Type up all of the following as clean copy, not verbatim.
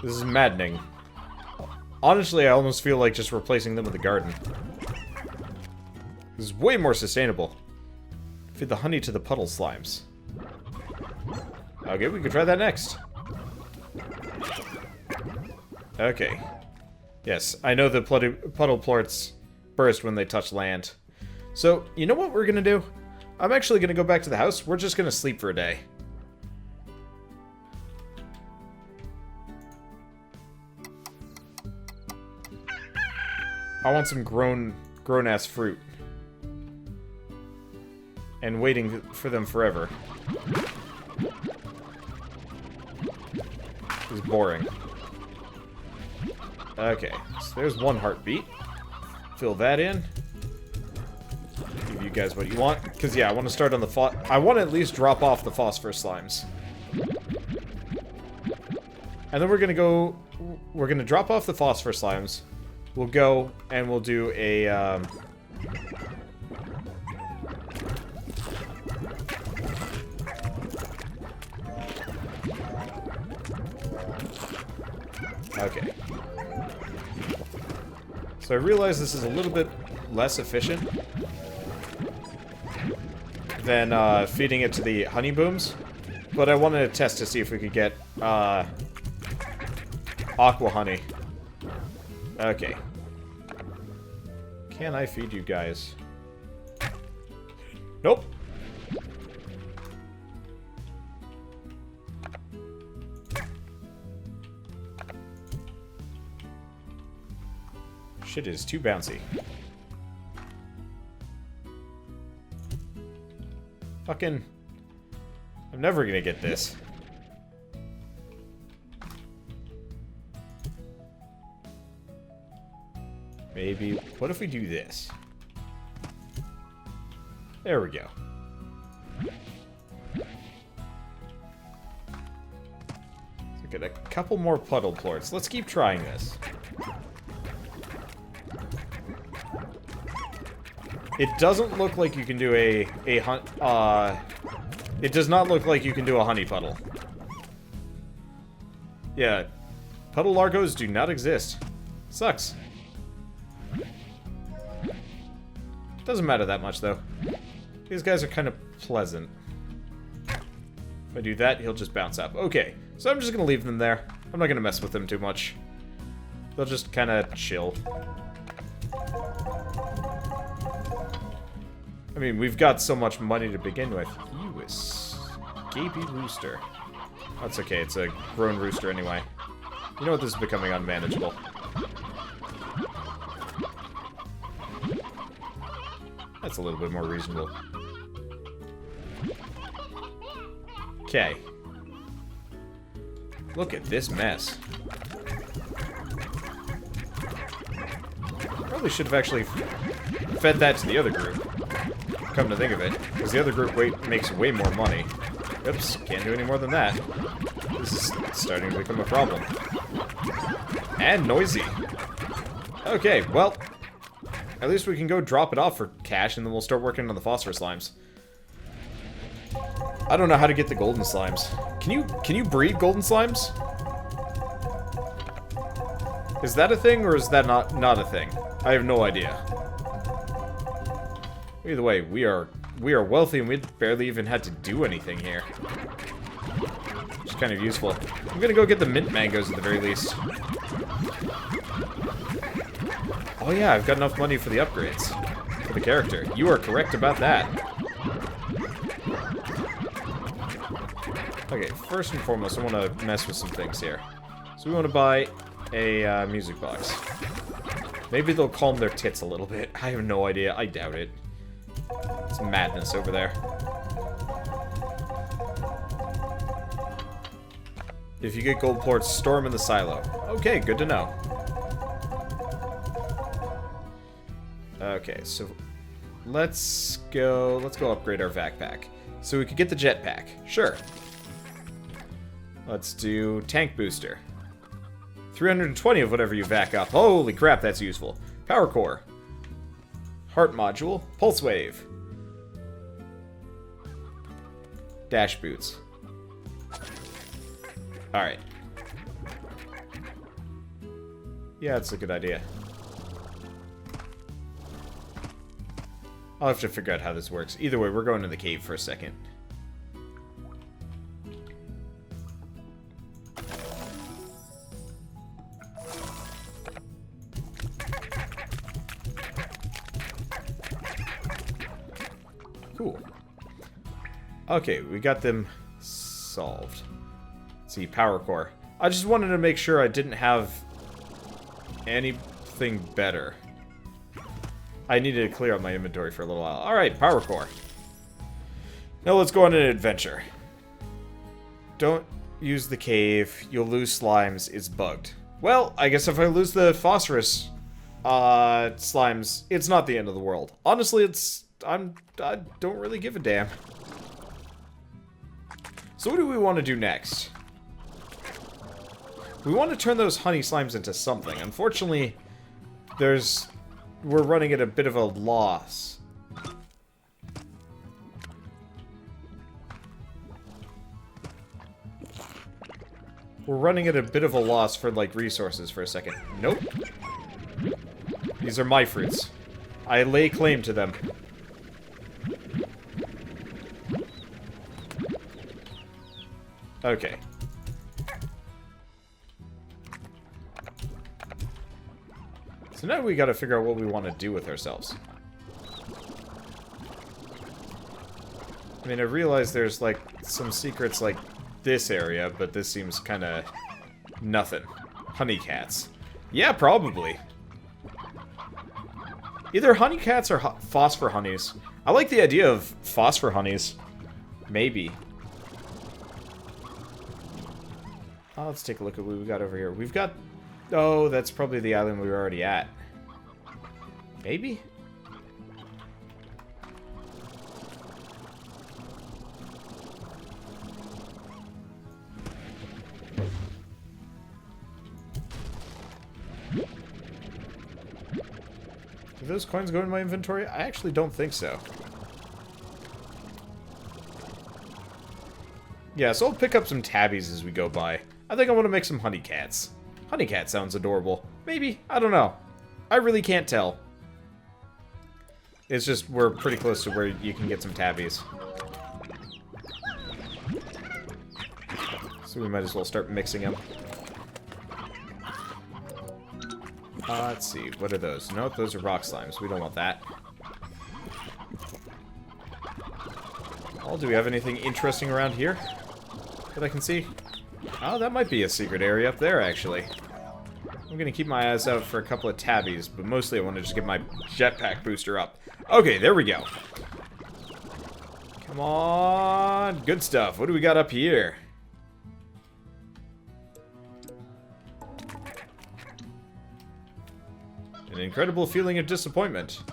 This is maddening. Honestly, I almost feel like just replacing them with a garden. This is way more sustainable. Feed the honey to the puddle slimes. Okay, we could try that next. Okay. Yes, I know the puddle plorts burst when they touch land. So, you know what we're gonna do? I'm actually gonna go back to the house. We're just gonna sleep for a day. I want some grown-ass fruit. And waiting for them forever. This is boring. Okay, so there's one heartbeat. Fill that in. Give you guys what you want. Because, yeah, I want to start on the I want to at least drop off the phosphorus slimes. And then we're going to go... We're going to drop off the phosphorus slimes. We'll go and we'll do a... Okay. So I realize this is a little bit less efficient than feeding it to the honey booms, but I wanted to test to see if we could get aqua honey. Okay. Can I feed you guys? Nope. Shit is too bouncy. Fucking... I'm never gonna get this. Maybe... What if we do this? There we go. So get a couple more puddle plorts. Let's keep trying this. It doesn't look like you can do it does not look like you can do a Honey-Puddle. Yeah. Puddle largos do not exist. Sucks. Doesn't matter that much, though. These guys are kind of pleasant. If I do that, he'll just bounce up. Okay, so I'm just gonna leave them there. I'm not gonna mess with them too much. They'll just kind of chill. I mean, we've got so much money to begin with. You escapee rooster. That's okay, it's a grown rooster anyway. You know what, this is becoming unmanageable. That's a little bit more reasonable. Okay. Look at this mess. Probably should have actually fed that to the other group. Come to think of it, because the other group makes way more money. Oops, can't do any more than that. This is starting to become a problem. And noisy. Okay, well, at least we can go drop it off for cash, and then we'll start working on the phosphorus slimes. I don't know how to get the golden slimes. Can you breed golden slimes? Is that a thing, or is that not a thing? I have no idea. Either way, we are wealthy, and we barely even had to do anything here. Which is kind of useful. I'm gonna go get the mint mangoes at the very least. Oh yeah, I've got enough money for the upgrades. For the character. You are correct about that. Okay, first and foremost, I want to mess with some things here. So we want to buy a music box. Maybe they'll calm their tits a little bit. I have no idea. I doubt it. It's madness over there. If you get gold plorts, store them in the silo. Okay, good to know. Okay, so let's go upgrade our backpack. So we could get the jetpack. Sure. Let's do tank booster. 320 of whatever you vac up. Holy crap, that's useful. Power core. Heart module. Pulse wave. Dash boots. Alright. Yeah, it's a good idea. I'll have to figure out how this works. Either way, we're going to the cave for a second. Cool. Okay, we got them solved. Let's see, power core. I just wanted to make sure I didn't have anything better. I needed to clear out my inventory for a little while. Alright, power core. Now let's go on an adventure. Don't use the cave. You'll lose slimes. It's bugged. Well, I guess if I lose the phosphorus slimes, it's not the end of the world. Honestly, I don't really give a damn. So what do we want to do next? We want to turn those honey slimes into something. Unfortunately, we're running at a bit of a loss. We're running at a bit of a loss for, like, resources for a second. Nope. These are my fruits. I lay claim to them. Okay. So now we gotta figure out what we want to do with ourselves. I mean, I realize there's, like, some secrets like this area, but this seems kinda nothing. Honey cats. Yeah, probably. Either honey cats or phosphor honeys. I like the idea of phosphor honeys. Maybe. Oh, let's take a look at what we got over here. We've got... Oh, that's probably the island we were already at. Maybe? Do those coins go in my inventory? I actually don't think so. Yeah, so I'll pick up some tabbies as we go by. I think I want to make some honey cats. Honey cat sounds adorable. Maybe. I don't know. I really can't tell. It's just we're pretty close to where you can get some tabbies. So we might as well start mixing them. Let's see. What are those? Nope, those are rock slimes. We don't want that. Well, do we have anything interesting around here that I can see? Oh, that might be a secret area up there, actually. I'm gonna keep my eyes out for a couple of tabbies, but mostly I want to just get my jetpack booster up. Okay, there we go. Come on. Good stuff. What do we got up here? An incredible feeling of disappointment.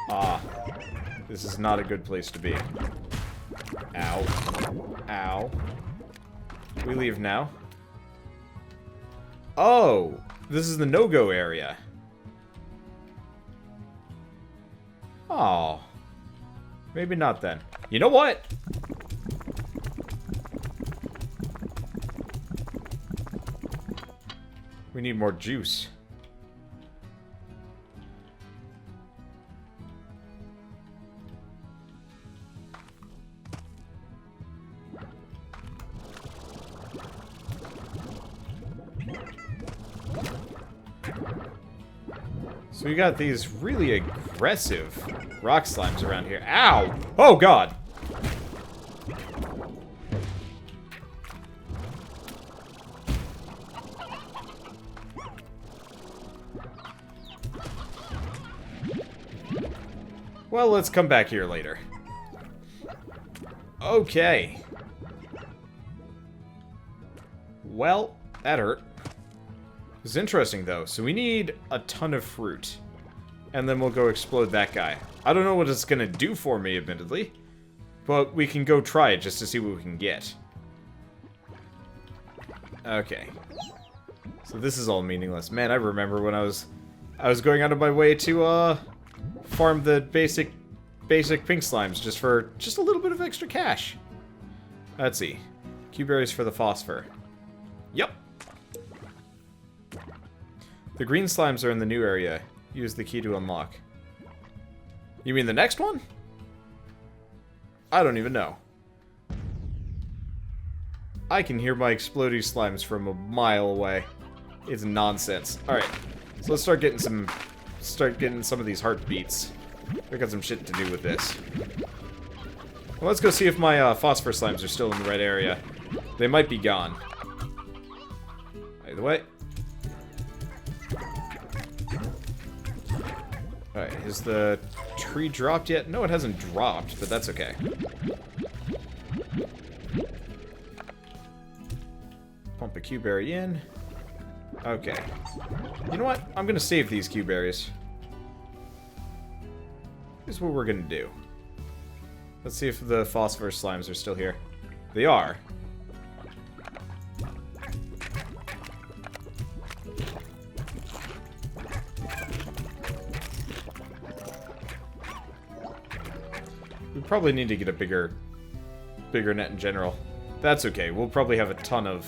Ah. This is not a good place to be. Ow. Ow. We leave now. Oh! This is the no-go area. Oh. Maybe not then. You know what? We need more juice. So we got these really aggressive rock slimes around here. Ow! Oh, God! Well, let's come back here later. Okay. Well, that hurt. It's interesting, though. So we need a ton of fruit. And then we'll go explode that guy. I don't know what it's going to do for me, admittedly. But we can go try it just to see what we can get. Okay. So this is all meaningless. Man, I remember when I was going out of my way to, farm the basic pink slimes just for a little bit of extra cash. Let's see. Q berries for the phosphor. Yep. The green slimes are in the new area. Use the key to unlock. You mean the next one? I don't even know. I can hear my exploding slimes from a mile away. It's nonsense. Alright, so let's start getting some of these heartbeats. I got some shit to do with this. Well, let's go see if my phosphor slimes are still in the right area. They might be gone. Either way. Alright, has the tree dropped yet? No, it hasn't dropped, but that's okay. Pump a Q-berry in. Okay. You know what? I'm gonna save these Q-berries. Here's what we're gonna do. Let's see if the phosphorus slimes are still here. They are. We probably need to get a bigger net in general. That's okay. We'll probably have a ton of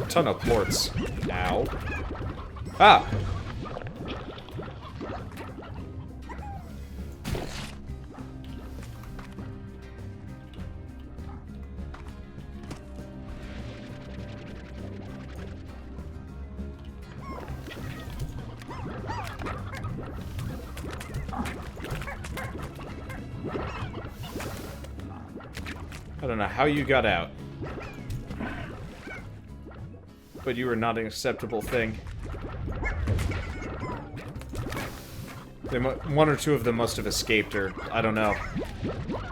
plorts. Ow. Ah! I don't know how you got out. But you were not an acceptable thing. One or two of them must have escaped, or I don't know.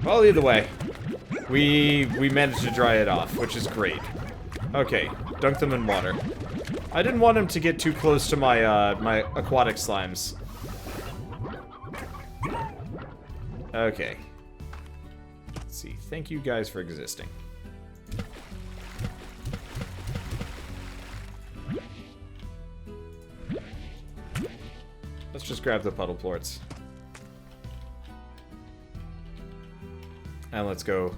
Well, either way, we managed to dry it off, which is great. Okay, dunk them in water. I didn't want them to get too close to my my aquatic slimes. Okay. Let's see. Thank you guys for existing. Let's just grab the puddle plorts. And let's go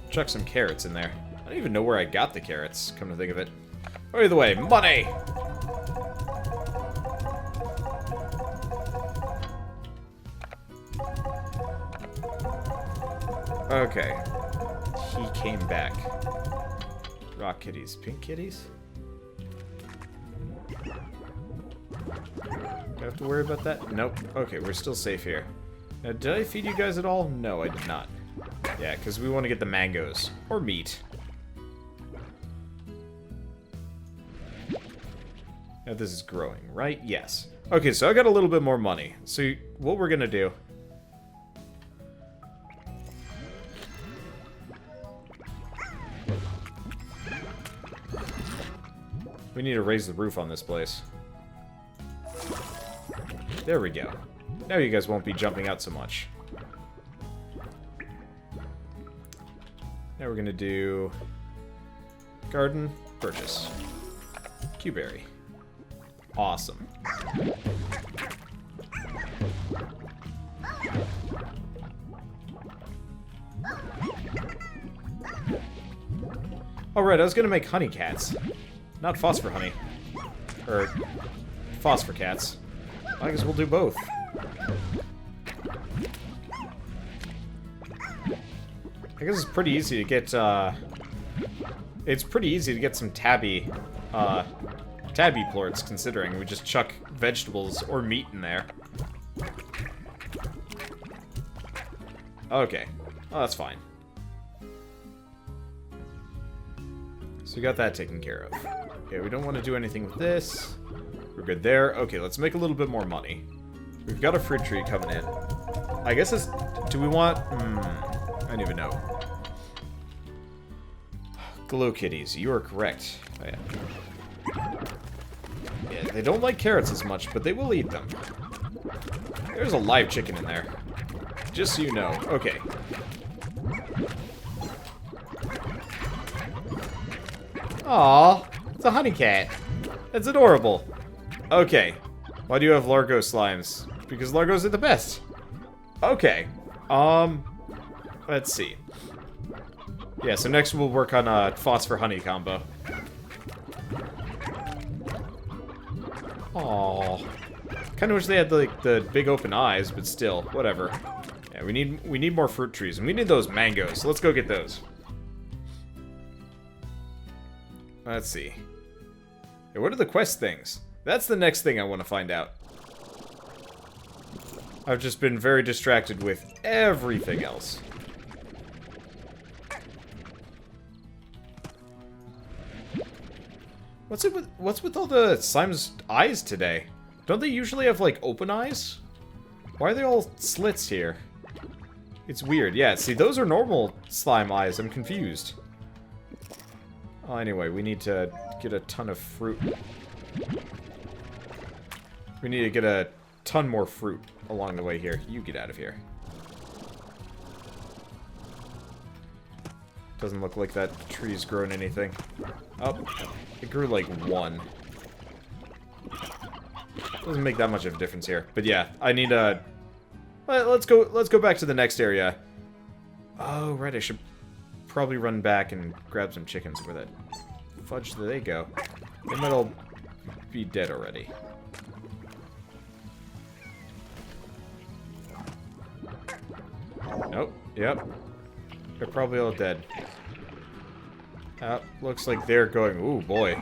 chuck some carrots in there. I don't even know where I got the carrots, come to think of it. Oh, either way, money! Okay. He came back. Rock kitties. Pink kitties? Do I have to worry about that? Nope. Okay, we're still safe here. Now, did I feed you guys at all? No, I did not. Yeah, because we want to get the mangoes. Or meat. Now, this is growing, right? Yes. Okay, so I got a little bit more money. So, what we're going to do... We need to raise the roof on this place. There we go. Now you guys won't be jumping out so much. Now we're gonna do... Garden, purchase. Q-berry. Awesome. Alright, I was gonna make honey cats. Not phosphor honey. Or... phosphor cats. I guess we'll do both. I guess it's pretty easy to get, it's pretty easy to get some tabby plorts, considering we just chuck vegetables or meat in there. Okay. Oh, that's fine. So we got that taken care of. Okay, we don't want to do anything with this. We're good there. Okay, let's make a little bit more money. We've got a fruit tree coming in. I guess it's... Do we want... I don't even know. Glow kitties, you are correct. Oh, yeah. Yeah, they don't like carrots as much, but they will eat them. There's a live chicken in there. Just so you know. Okay. Aww, it's a honey cat. That's adorable. Okay. Why do you have Largo slimes? Because Largos are the best. Okay. Let's see. Yeah, so next we'll work on phosphor honey combo. Aww. Kinda wish they had like the big open eyes, but still, whatever. Yeah, we need more fruit trees, and we need those mangoes, so let's go get those. Let's see. Hey, what are the quest things? That's the next thing I want to find out. I've just been very distracted with everything else. What's with all the slime's eyes today? Don't they usually have like open eyes? Why are they all slits here? It's weird. Yeah, see, those are normal slime eyes. I'm confused. Oh, anyway, we need to get a ton of fruit. We need to get a ton more fruit along the way here. You get out of here. Doesn't look like that tree's grown anything. Oh, it grew like one. Doesn't make that much of a difference here. But yeah, I need a... Let's go back to the next area. Oh, right, I should probably run back and grab some chickens. Where the fudge do they go? They might all be dead already. Nope, yep. They're probably all dead. Looks like they're going... Ooh, boy.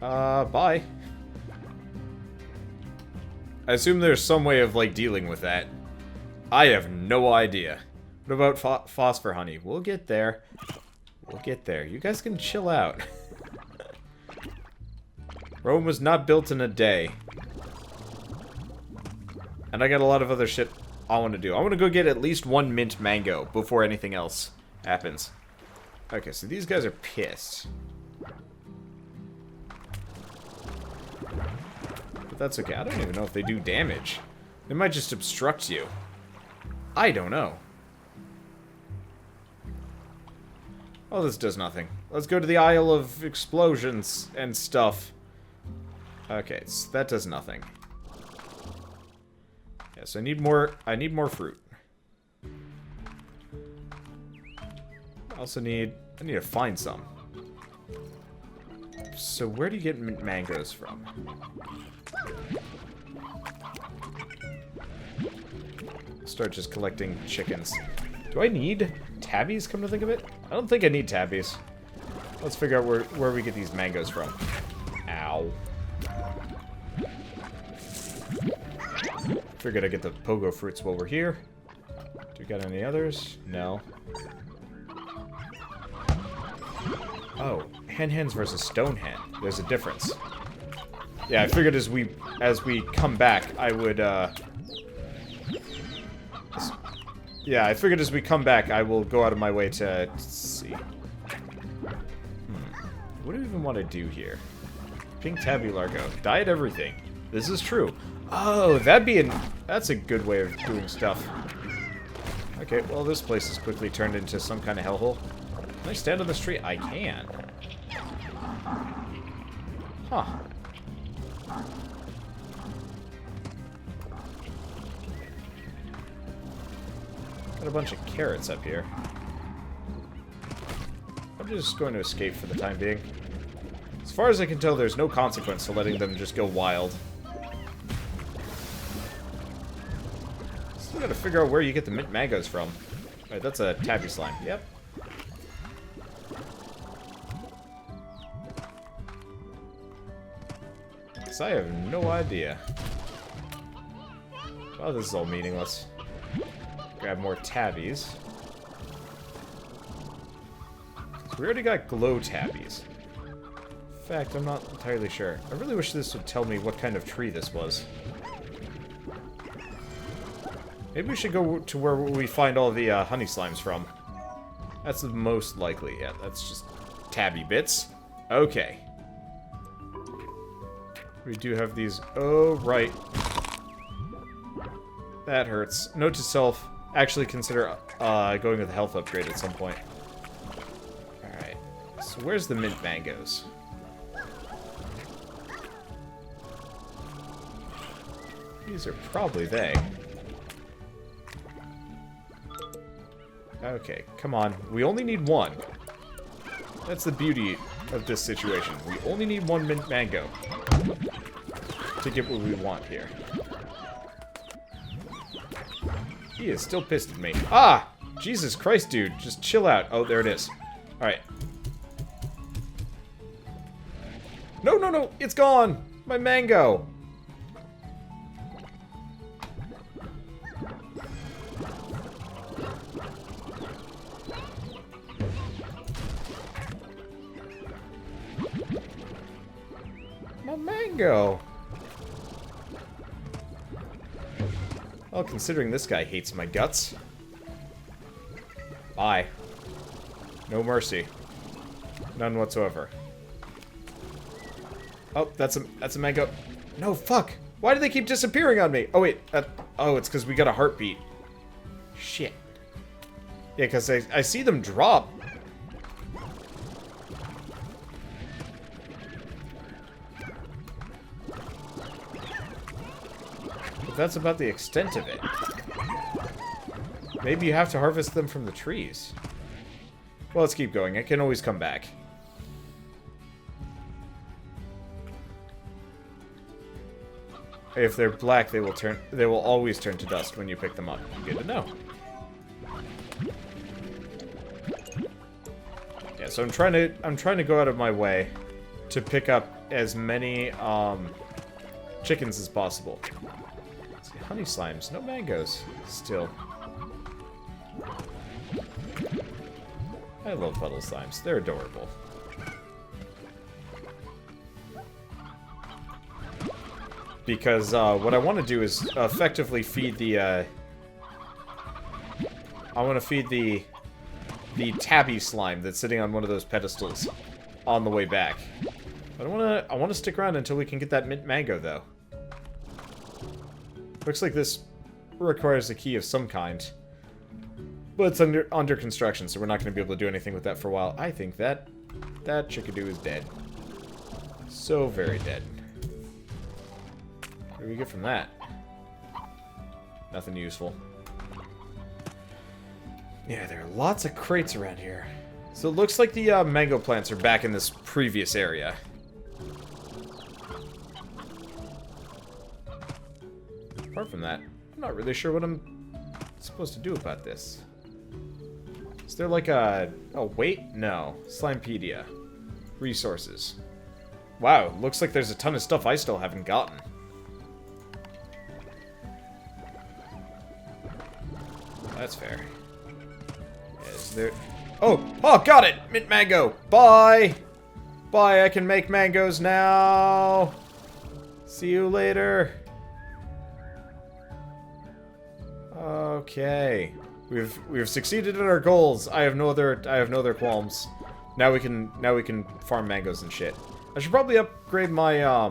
Bye. I assume there's some way of, like, dealing with that. I have no idea. What about phosphor honey? We'll get there. We'll get there. You guys can chill out. Rome was not built in a day. And I got a lot of other shit I want to do. I want to go get at least one mint mango before anything else happens. Okay, so these guys are pissed. But that's okay. I don't even know if they do damage. They might just obstruct you. I don't know. Oh, this does nothing. Let's go to the Isle of Explosions and stuff. Okay, so that does nothing. Yes, I need more fruit. I need to find some. So where do you get mangoes from? Start just collecting chickens. Do I need tabbies, come to think of it? I don't think I need tabbies. Let's figure out where we get these mangoes from. Ow. Figured I'd get the pogo fruits while we're here. Do we got any others? No. Oh, hens versus stone hen. There's a difference. Yeah, I figured as we come back, I would, yeah, I figured as we come back, I will go out of my way to see. What do we even want to do here? Pink tabby largo. Diet everything. This is true. Oh, that's a good way of doing stuff. Okay, well, this place has quickly turned into some kind of hellhole. Can I stand on this tree? I can. Huh. Got a bunch of carrots up here. I'm just going to escape for the time being. As far as I can tell, there's no consequence to letting them just go wild. Still gotta figure out where you get the mint mangoes from. Alright, that's a tabby slime. Yep. So I have no idea. Oh, this is all meaningless. Grab more tabbies. So we already got glow tabbies. In fact, I'm not entirely sure. I really wish this would tell me what kind of tree this was. Maybe we should go to where we find all the honey slimes from. That's the most likely. Yeah, that's just tabby bits. Okay. We do have these. Oh, right. That hurts. Note to self, actually consider going with a health upgrade at some point. Alright. So where's the mint mangoes? These are probably they. Okay, come on. We only need one. That's the beauty of this situation. We only need one mint mango to get what we want here. He is still pissed at me. Ah! Jesus Christ, dude. Just chill out. Oh, there it is. Alright. No, no, no! It's gone! My mango! My mango! Well, considering this guy hates my guts. Bye. No mercy. None whatsoever. Oh, that's a mango. No, fuck! Why do they keep disappearing on me? Oh, wait. Oh, it's because we got a heartbeat. Shit. Yeah, because I see them drop. But that's about the extent of it. Maybe you have to harvest them from the trees. Well, let's keep going. I can always come back. If they're black, they will always turn to dust when you pick them up. Good to know. Yeah, so I'm trying to go out of my way to pick up as many chickens as possible. Let's see, honey slimes, no mangoes still. I love puddle slimes. They're adorable. Because what I want to do is effectively feed the I want to feed the tabby slime that's sitting on one of those pedestals on the way back. But I want to stick around until we can get that mint mango though. Looks like this requires a key of some kind. But it's under construction, so we're not going to be able to do anything with that for a while. I think that chickadee is dead. So very dead. What do we get from that? Nothing useful. Yeah, there are lots of crates around here. So it looks like the mango plants are back in this previous area. Apart from that, I'm not really sure what I'm supposed to do about this. Is there like a... Oh, wait? No. Slimepedia. Resources. Wow, looks like there's a ton of stuff I still haven't gotten. That's fair. Is there... Oh! Oh, got it! Mint mango! Bye! Bye, I can make mangoes now! See you later. Okay. We've succeeded in our goals. I have no other qualms. Now we can farm mangoes and shit. I should probably upgrade my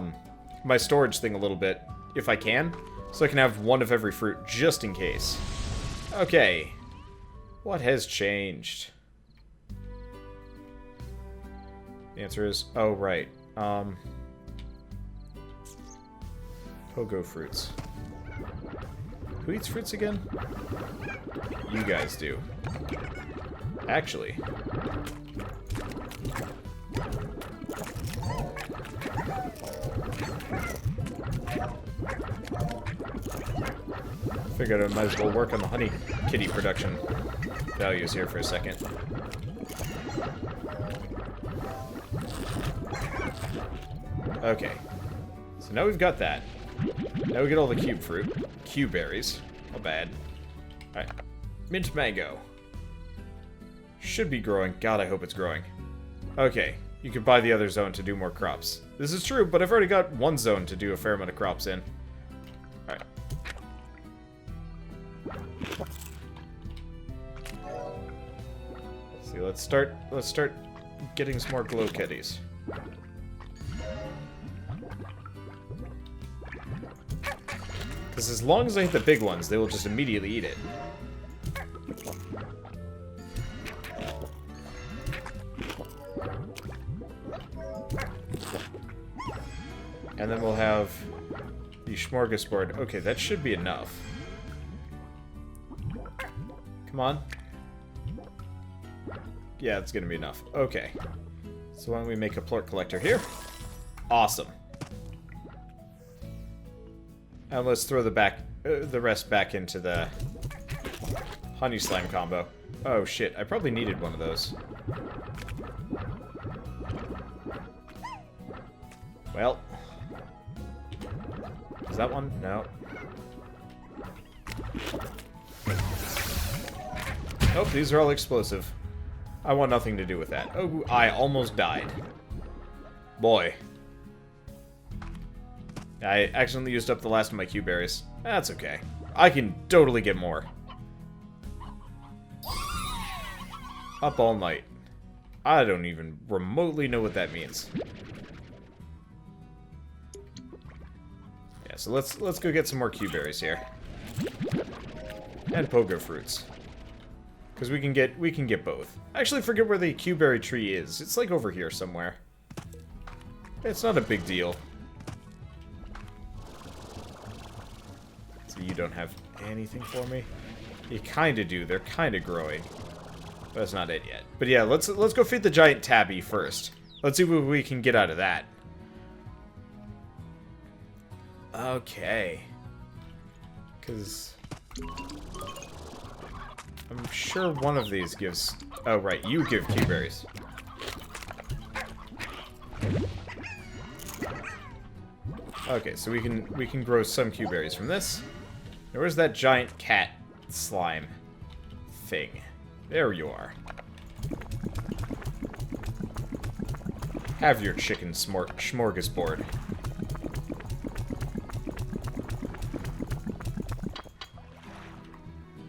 my storage thing a little bit if I can, so I can have one of every fruit just in case. Okay. What has changed? The answer is right. Pogo fruits. Who eats fruits again? You guys do. Actually. Figured I might as well work on the honey kitty production values here for a second. Okay. So now we've got that. Now we get all the cube fruit. Cube berries. Not bad. Alright. Mint mango. Should be growing. God, I hope it's growing. Okay. You can buy the other zone to do more crops. This is true, but I've already got one zone to do a fair amount of crops in. Alright. Let's see, let's start getting some more glow kitties. Because as long as I hit the big ones, they will just immediately eat it. And then we'll have the smorgasbord. Okay, that should be enough. Come on. Yeah, it's gonna be enough. Okay. So why don't we make a plort collector here? Awesome. And let's throw the rest back into the honey slime combo. Oh shit, I probably needed one of those. Well. Is that one? No. Nope, these are all explosive. I want nothing to do with that. Oh, I almost died. Boy. I accidentally used up the last of my Q-berries. That's okay. I can totally get more. Up all night. I don't even remotely know what that means. Yeah, so let's go get some more Q-berries here. And pogo fruits. Because we can get both. I actually forget where the Q-berry tree is. It's like over here somewhere. It's not a big deal. So you don't have anything for me? You kinda do. They're kinda growing. But that's not it yet. But yeah, let's go feed the giant tabby first. Let's see what we can get out of that. Okay. Because I'm sure one of these gives... Oh, right. You give Q-berries. Okay, so we can grow some Q-berries from this. Now, where's that giant cat slime thing? There you are. Have your chicken smorgasbord.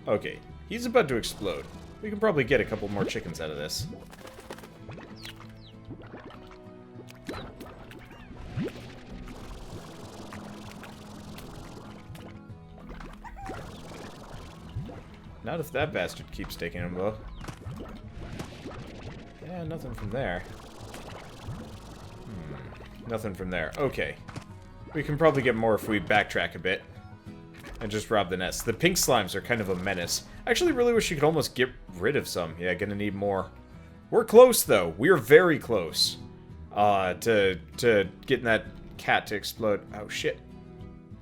Okay, he's about to explode. We can probably get a couple more chickens out of this. Not if that bastard keeps taking him, though. Yeah, nothing from there. Nothing from there. Okay. We can probably get more if we backtrack a bit. And just rob the nest. The pink slimes are kind of a menace. I actually really wish you could almost get rid of some. Yeah, gonna need more. We're close, though. We're very close. To getting that cat to explode. Oh, shit.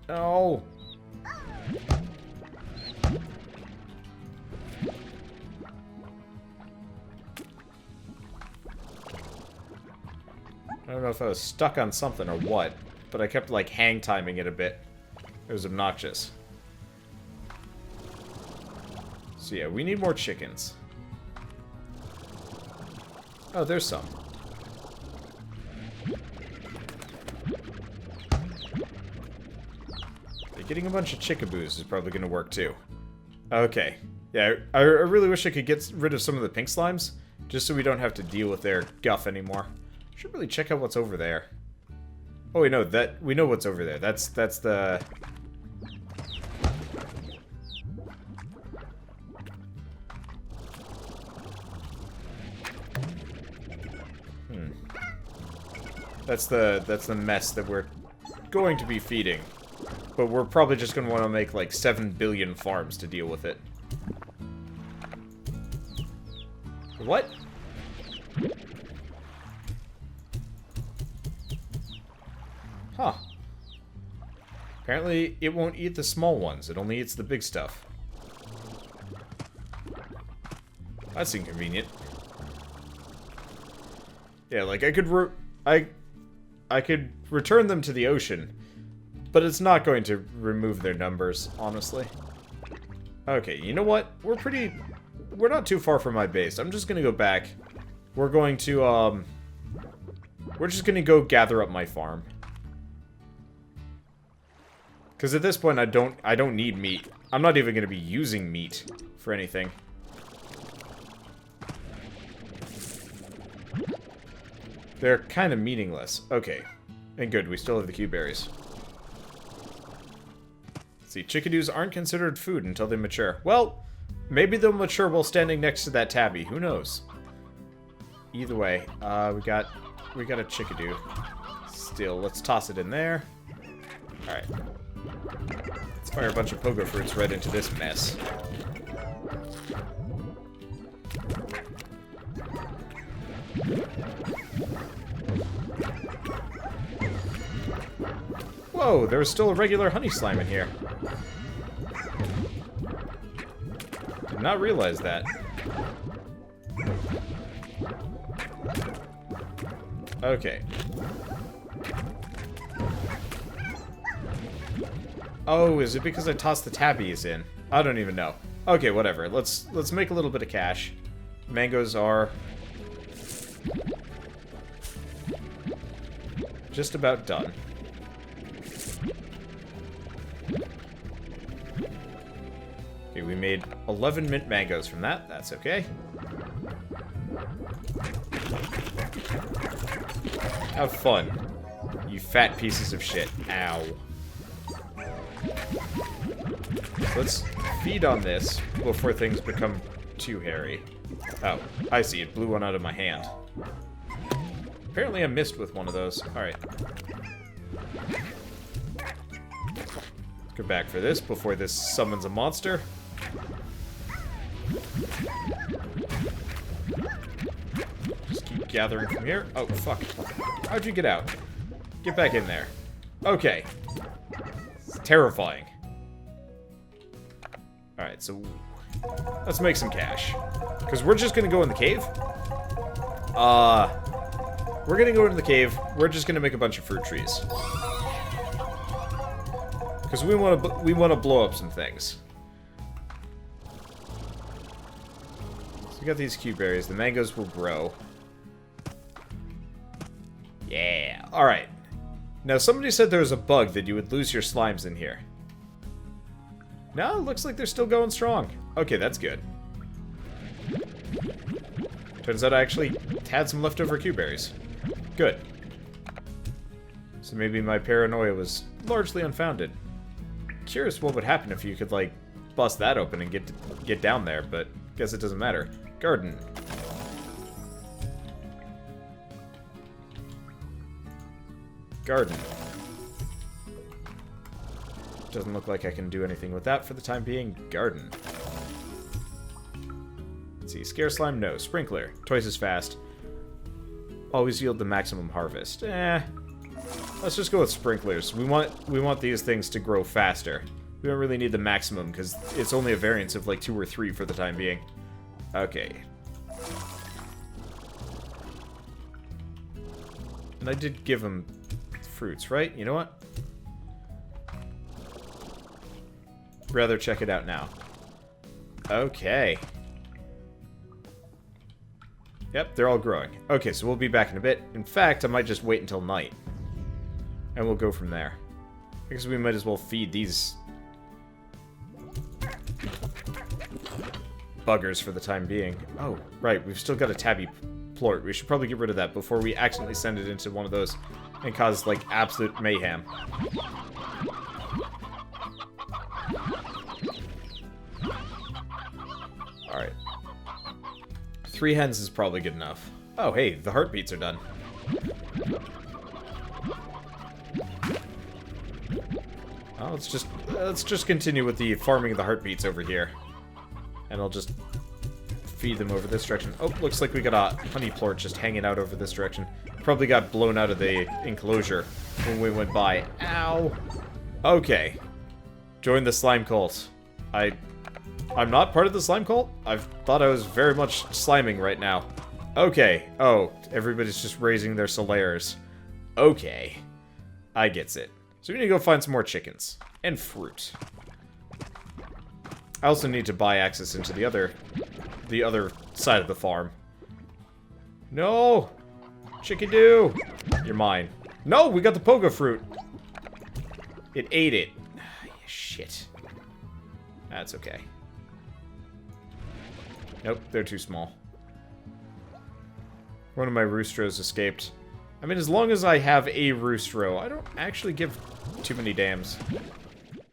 No. I don't know if I was stuck on something or what, but I kept, like, hang-timing it a bit. It was obnoxious. So yeah, we need more chickens. Oh, there's some. Yeah, getting a bunch of chickaboos is probably going to work too. Okay. Yeah, I really wish I could get rid of some of the pink slimes, just so we don't have to deal with their guff anymore. Should really check out what's over there. Oh, we know what's over there. That's the... That's the mess that we're going to be feeding. But we're probably just going to want to make like 7 billion farms to deal with it. What? Huh. Apparently it won't eat the small ones. It only eats the big stuff. That's inconvenient. Yeah, like I could return them to the ocean, but it's not going to remove their numbers, honestly. Okay, you know what? We're not too far from my base. I'm just gonna go back. We're going to, we're just gonna go gather up my farm. Because at this point, I don't need meat. I'm not even gonna be using meat for anything. They're kind of meaningless. Okay. And good, we still have the Q-berries. Let's see, chickadoos aren't considered food until they mature. Well, maybe they'll mature while standing next to that tabby. Who knows? Either way, we got a chickadoo. Still, let's toss it in there. Alright. Let's fire a bunch of pogo fruits right into this mess. Whoa, there was still a regular honey slime in here. Did not realize that. Okay. Oh, is it because I tossed the tabbies in? I don't even know. Okay, whatever. Let's make a little bit of cash. Mangoes are just about done. Okay, we made 11 mint mangoes from that. That's okay. Have fun, you fat pieces of shit. Ow. Let's feed on this before things become too hairy. Oh, I see. It blew one out of my hand. Apparently I missed with one of those. Alright. Let's go back for this before this summons a monster. Just keep gathering from here. Oh, fuck. How'd you get out? Get back in there. Okay. It's terrifying. Alright, so let's make some cash. Because we're just gonna go in the cave. We're gonna go into the cave. We're just gonna make a bunch of fruit trees. Because we wanna blow up some things. So we got these cube berries. The mangoes will grow. Yeah. Alright. Now somebody said there was a bug that you would lose your slimes in here. No, it looks like they're still going strong. Okay, that's good. Turns out I actually had some leftover Q-berries. Good. So maybe my paranoia was largely unfounded. Curious what would happen if you could, like, bust that open and get down there, but guess it doesn't matter. Garden. Garden. Doesn't look like I can do anything with that for the time being. Garden. Let's see. Scare slime? No. Sprinkler. Twice as fast. Always yield the maximum harvest. Let's just go with sprinklers. We want these things to grow faster. We don't really need the maximum because it's only a variance of like 2 or 3 for the time being. Okay. And I did give them fruits, right? You know what? Rather check it out now. Okay. Yep, they're all growing. Okay, so we'll be back in a bit. In fact, I might just wait until night. And we'll go from there. Because we might as well feed these buggers for the time being. Oh, right, we've still got a tabby plort. We should probably get rid of that before we accidentally send it into one of those and cause, like, absolute mayhem. Alright. 3 hens is probably good enough. Oh, hey, the heartbeats are done. Oh, let's just continue with the farming of the heartbeats over here. And I'll just feed them over this direction. Oh, looks like we got a honey plort just hanging out over this direction. Probably got blown out of the enclosure when we went by. Ow! Okay. Join the slime cult. I'm not part of the slime cult? I thought I was very much sliming right now. Okay. Oh, everybody's just raising their solaires. Okay. I gets it. So we need to go find some more chickens. And fruit. I also need to buy access into the other side of the farm. No! Chickadoo! You're mine. No! We got the pogo fruit! It ate it. Shit. That's okay. Nope, they're too small. One of my roostros escaped. I mean, as long as I have a roostro, I don't actually give too many damns.